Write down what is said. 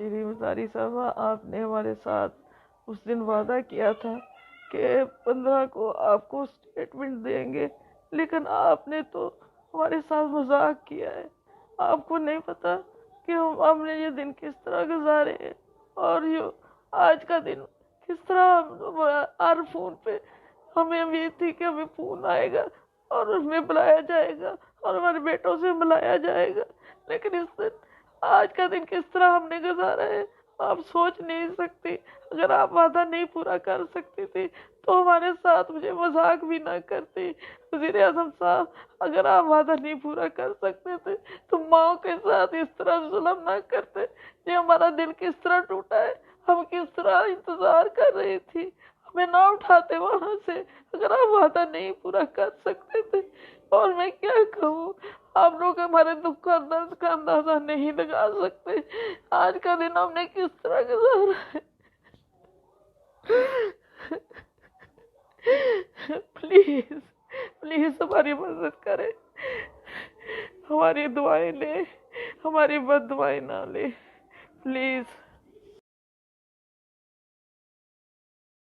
شیریں مزاری صاحبہ، آپ نے ہمارے ساتھ اس دن وعدہ کیا تھا کہ 15 کو آپ کو اسٹیٹمنٹ دیں گے، لیکن آپ نے تو ہمارے ساتھ مذاق کیا ہے۔ آپ کو نہیں پتا کہ ہم نے یہ دن کس طرح گزارے ہیں، اور یہ آج کا دن کس طرح ہر فون پہ ہمیں امید تھی کہ ہمیں فون آئے گا اور اس میں بلایا جائے گا اور ہمارے بیٹوں سے بلایا جائے گا، لیکن اس دن آج کا دن کس طرح ہم نے گزارا ہے آپ سوچ نہیں سکتی۔ اگر آپ وعدہ نہیں پورا کر سکتی تھی تو ہمارے ساتھ مجھے مذاق بھی نہ کرتی۔ وزیر اعظم صاحب، اگر آپ وعدہ نہیں پورا کر سکتے تھے تو ماؤں کے ساتھ اس طرح ظلم نہ کرتے۔ یہ ہمارا دل کس طرح ٹوٹا ہے، ہم کس طرح انتظار کر رہی تھی، ہمیں نہ اٹھاتے وہاں سے اگر آپ وعدہ نہیں پورا کر سکتے تھے۔ اور میں کیا کہوں، آپ لوگ ہمارے دکھ اور درد کا اندازہ نہیں لگا سکتے۔ آج کا دن ہم نے کس طرح گزارا ہے۔ پلیز پلیز ہماری مدد کریں، ہماری دعائیں لیں، ہماری بد دعائیں نہ لیں، پلیز۔